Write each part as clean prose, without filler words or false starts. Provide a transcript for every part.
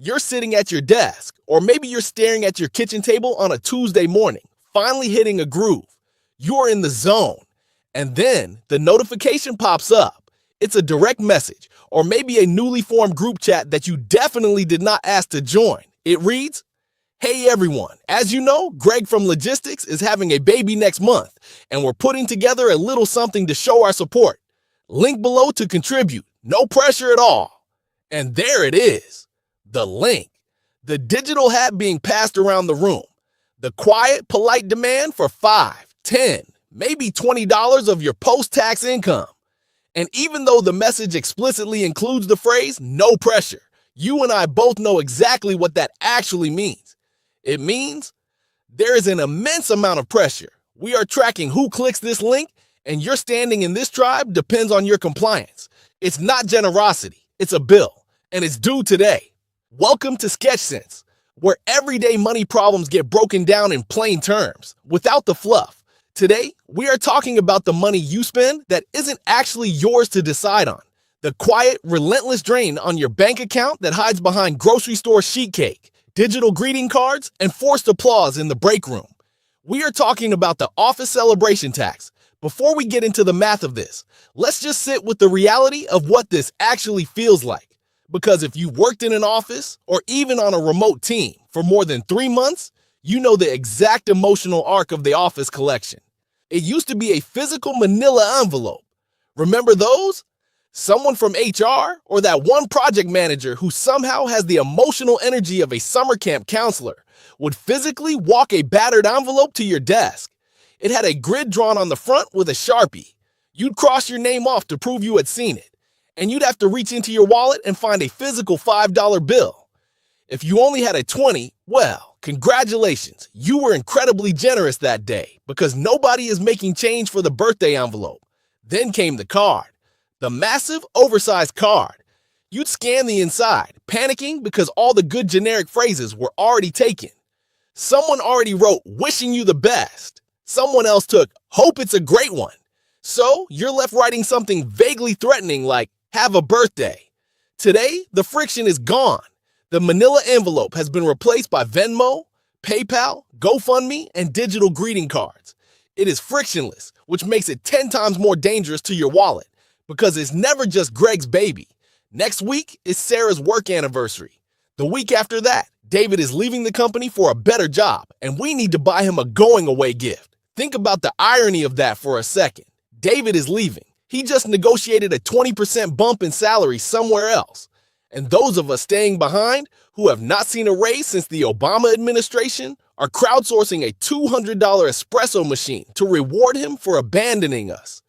You're sitting at your desk, or maybe you're staring at your kitchen table on a Tuesday morning, finally hitting a groove. You're in the zone. And then the notification pops up. It's a direct message, or maybe a newly formed group chat that you definitely did not ask to join. It reads, "Hey everyone, as you know, Greg from Logistics is having a baby next month, and we're putting together a little something to show our support. Link below to contribute. No pressure at all." And there it is. The link. The digital hat being passed around the room. The quiet, polite demand for $5, $10, maybe $20 of your post-tax income. And even though the message explicitly includes the phrase, "no pressure," you and I both know exactly what that actually means. It means there is an immense amount of pressure. We are tracking who clicks this link, and your standing in this tribe depends on your compliance. It's not generosity, it's a bill, and it's due today. Welcome to SketchSense, where everyday money problems get broken down in plain terms, without the fluff. Today, we are talking about the money you spend that isn't actually yours to decide on. The quiet, relentless drain on your bank account that hides behind grocery store sheet cake, digital greeting cards, and forced applause in the break room. We are talking about the office celebration tax. Before we get into the math of this, let's just sit with the reality of what this actually feels like. Because if you worked in an office or even on a remote team for more than 3 months, you know the exact emotional arc of the office collection. It used to be a physical manila envelope. Remember those? Someone from HR or that one project manager who somehow has the emotional energy of a summer camp counselor would physically walk a battered envelope to your desk. It had a grid drawn on the front with a Sharpie. You'd cross your name off to prove you had seen it, and you'd have to reach into your wallet and find a physical $5 bill. If you only had a 20, well, congratulations, you were incredibly generous that day because nobody is making change for the birthday envelope. Then came the card, the massive, oversized card. You'd scan the inside, panicking because all the good generic phrases were already taken. Someone already wrote, "wishing you the best." Someone else took, "hope it's a great one." So you're left writing something vaguely threatening like, "have a birthday." Today, the friction is gone. The manila envelope has been replaced by Venmo, PayPal, GoFundMe, and digital greeting cards. It is frictionless, which makes it 10 times more dangerous to your wallet because it's never just Greg's baby. Next week is Sarah's work anniversary. The week after that, David is leaving the company for a better job, and we need to buy him a going-away gift. Think about the irony of that for a second. David is leaving. He just negotiated a 20% bump in salary somewhere else. And those of us staying behind, who have not seen a raise since the Obama administration, are crowdsourcing a $200 espresso machine to reward him for abandoning us.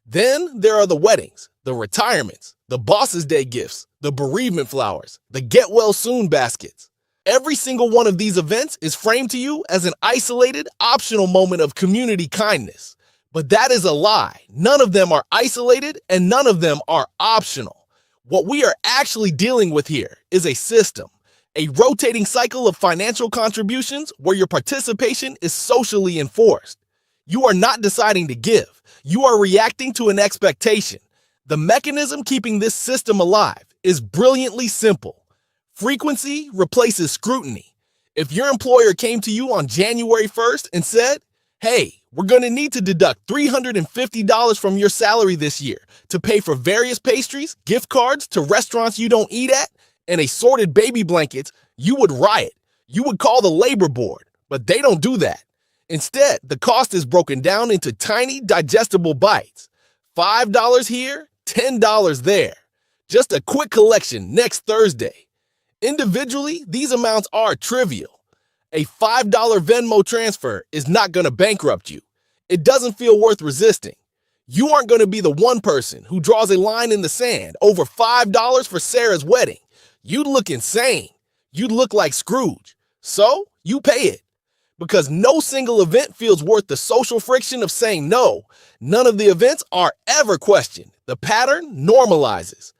Then there are the weddings, the retirements, the boss's day gifts, the bereavement flowers, the get well soon baskets. Every single one of these events is framed to you as an isolated, optional moment of community kindness. But that is a lie. None of them are isolated and none of them are optional. What we are actually dealing with here is a system, a rotating cycle of financial contributions where your participation is socially enforced. You are not deciding to give. You are reacting to an expectation. The mechanism keeping this system alive is brilliantly simple. Frequency replaces scrutiny. If your employer came to you on January 1st and said, "Hey, we're going to need to deduct $350 from your salary this year to pay for various pastries, gift cards to restaurants you don't eat at, and assorted baby blankets," you would riot. You would call the labor board, but they don't do that. Instead, the cost is broken down into tiny, digestible bites. $5 here, $10 there. Just a quick collection next Thursday. Individually, these amounts are trivial. A $5 Venmo transfer is not going to bankrupt you. It doesn't feel worth resisting. You aren't going to be the one person who draws a line in the sand over $5 for Sarah's wedding. You'd look insane. You'd look like Scrooge. So you pay it. Because no single event feels worth the social friction of saying no. None of the events are ever questioned. The pattern normalizes.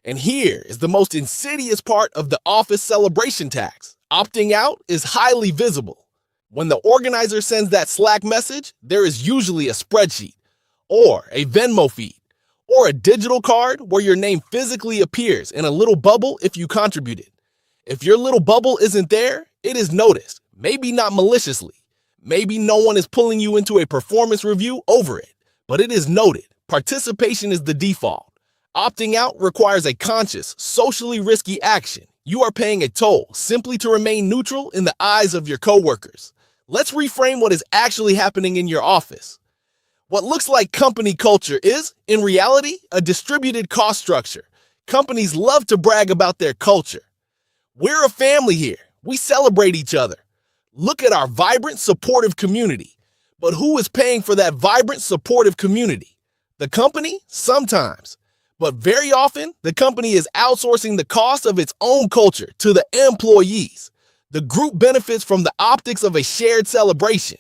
And here is the most insidious part of the office celebration tax. Opting out is highly visible. When the organizer sends that Slack message, there is usually a spreadsheet, or a Venmo feed, or a digital card where your name physically appears in a little bubble if you contributed. If your little bubble isn't there, it is noticed, maybe not maliciously. Maybe no one is pulling you into a performance review over it, but it is noted. Participation is the default. Opting out requires a conscious, socially risky action. You are paying a toll simply to remain neutral in the eyes of your coworkers. Let's reframe what is actually happening in your office. What looks like company culture is, in reality, a distributed cost structure. Companies love to brag about their culture. We're a family here. We celebrate each other. Look at our vibrant, supportive community. But who is paying for that vibrant, supportive community? The company? Sometimes. But very often, the company is outsourcing the cost of its own culture to the employees. The group benefits from the optics of a shared celebration.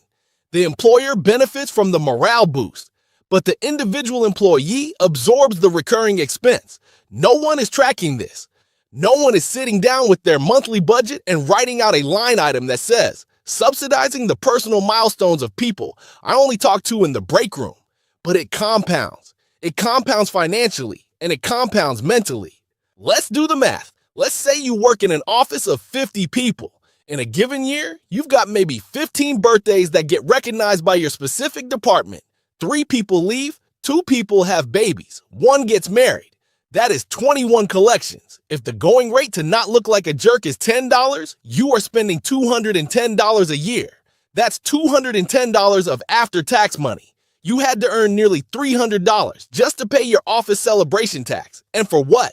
The employer benefits from the morale boost, but the individual employee absorbs the recurring expense. No one is tracking this. No one is sitting down with their monthly budget and writing out a line item that says, subsidizing the personal milestones of people I only talk to in the break room. But it compounds. It compounds financially, and it compounds mentally. Let's do the math. Let's say you work in an office of 50 people. In a given year, you've got maybe 15 birthdays that get recognized by your specific department. 3 people leave, 2 people have babies, 1 gets married. That is 21 collections. If the going rate to not look like a jerk is $10, you are spending $210 a year. That's $210 of after-tax money. You had to earn nearly $300 just to pay your office celebration tax. And for what?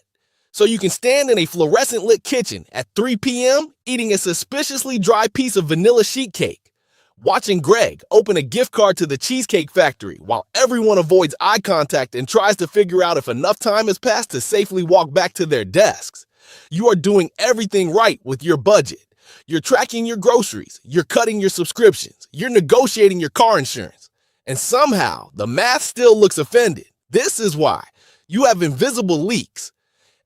So you can stand in a fluorescent lit kitchen at 3 p.m. eating a suspiciously dry piece of vanilla sheet cake, watching Greg open a gift card to the Cheesecake Factory while everyone avoids eye contact and tries to figure out if enough time has passed to safely walk back to their desks. You are doing everything right with your budget. You're tracking your groceries, you're cutting your subscriptions, you're negotiating your car insurance. And somehow, the math still looks offended. This is why you have invisible leaks.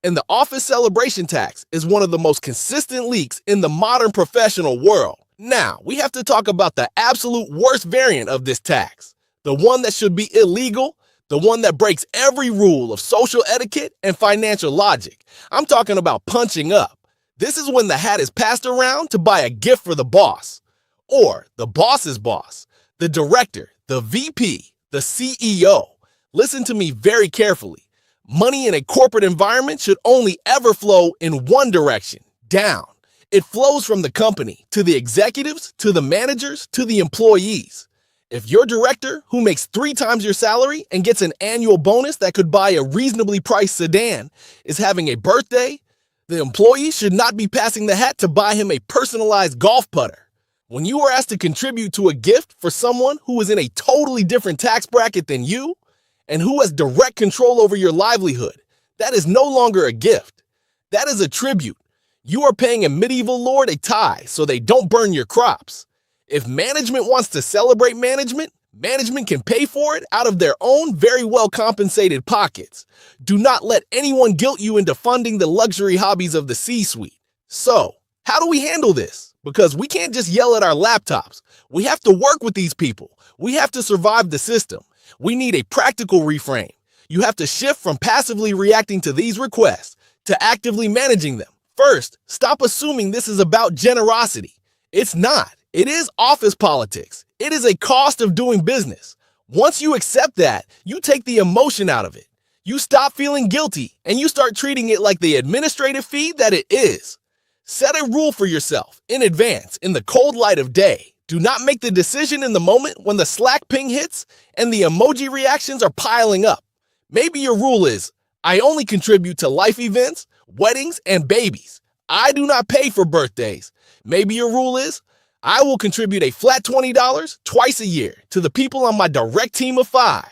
And the office celebration tax is one of the most consistent leaks in the modern professional world. Now, we have to talk about the absolute worst variant of this tax. The one that should be illegal, the one that breaks every rule of social etiquette and financial logic. I'm talking about punching up. This is when the hat is passed around to buy a gift for the boss. Or the boss's boss, the director, the VP, the CEO. Listen to me very carefully. Money in a corporate environment should only ever flow in one direction, down. It flows from the company to the executives, to the managers, to the employees. If your director, who makes 3 times your salary and gets an annual bonus that could buy a reasonably priced sedan, is having a birthday, the employee should not be passing the hat to buy him a personalized golf putter. When you are asked to contribute to a gift for someone who is in a totally different tax bracket than you, and who has direct control over your livelihood, that is no longer a gift. That is a tribute. You are paying a medieval lord a tithe so they don't burn your crops. If management wants to celebrate management, management can pay for it out of their own very well compensated pockets. Do not let anyone guilt you into funding the luxury hobbies of the C-suite. So, how do we handle this? Because we can't just yell at our laptops. We have to work with these people. We have to survive the system. We need a practical reframe. You have to shift from passively reacting to these requests to actively managing them. First, stop assuming this is about generosity. It's not. It is office politics. It is a cost of doing business. Once you accept that, you take the emotion out of it. You stop feeling guilty and you start treating it like the administrative fee that it is. Set a rule for yourself in advance in the cold light of day. Do not make the decision in the moment when the Slack ping hits and the emoji reactions are piling up. Maybe your rule is, I only contribute to life events, weddings, and babies. I do not pay for birthdays. Maybe your rule is, I will contribute a flat $20 twice a year to the people on my direct team of 5.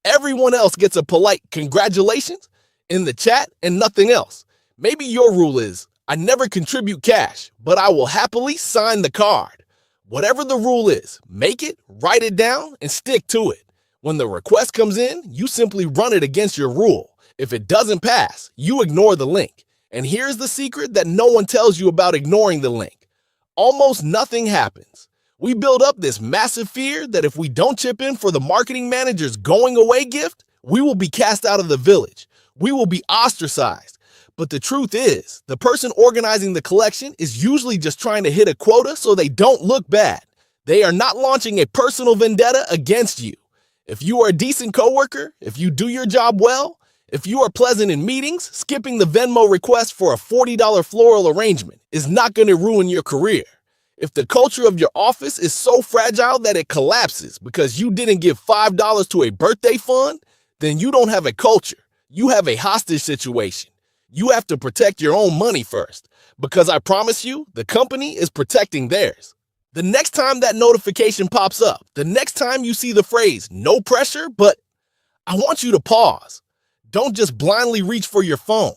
Everyone else gets a polite congratulations in the chat and nothing else. Maybe your rule is, I never contribute cash, but I will happily sign the card. Whatever the rule is, make it, write it down, and stick to it. When the request comes in, you simply run it against your rule. If it doesn't pass, you ignore the link. And here's the secret that no one tells you about ignoring the link. Almost nothing happens. We build up this massive fear that if we don't chip in for the marketing manager's going away gift, we will be cast out of the village. We will be ostracized. But the truth is, the person organizing the collection is usually just trying to hit a quota so they don't look bad. They are not launching a personal vendetta against you. If you are a decent coworker, if you do your job well, if you are pleasant in meetings, skipping the Venmo request for a $40 floral arrangement is not going to ruin your career. If the culture of your office is so fragile that it collapses because you didn't give $5 to a birthday fund, then you don't have a culture. You have a hostage situation. You have to protect your own money first, because I promise you, the company is protecting theirs. The next time that notification pops up, the next time you see the phrase, no pressure, but I want you to pause. Don't just blindly reach for your phone.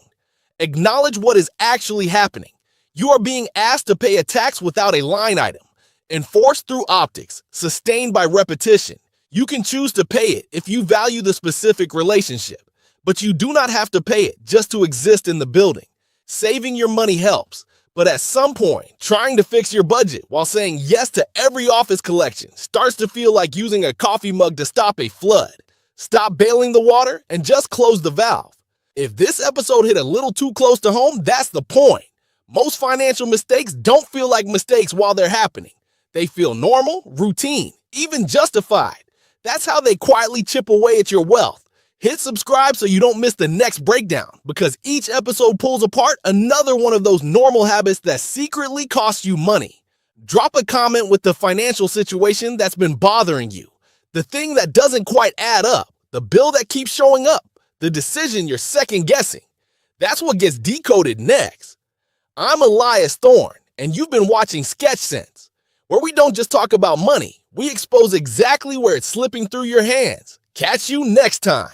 Acknowledge what is actually happening. You are being asked to pay a tax without a line item, enforced through optics, sustained by repetition. You can choose to pay it if you value the specific relationship, but you do not have to pay it just to exist in the building. Saving your money helps, but at some point, trying to fix your budget while saying yes to every office collection starts to feel like using a coffee mug to stop a flood. Stop bailing the water and just close the valve. If this episode hit a little too close to home, that's the point. Most financial mistakes don't feel like mistakes while they're happening. They feel normal, routine, even justified. That's how they quietly chip away at your wealth. Hit subscribe so you don't miss the next breakdown, because each episode pulls apart another one of those normal habits that secretly cost you money. Drop a comment with the financial situation that's been bothering you, the thing that doesn't quite add up, the bill that keeps showing up, the decision you're second guessing. That's what gets decoded next. I'm Elias Thorne, and you've been watching Sketch Sense, where we don't just talk about money, we expose exactly where it's slipping through your hands. Catch you next time.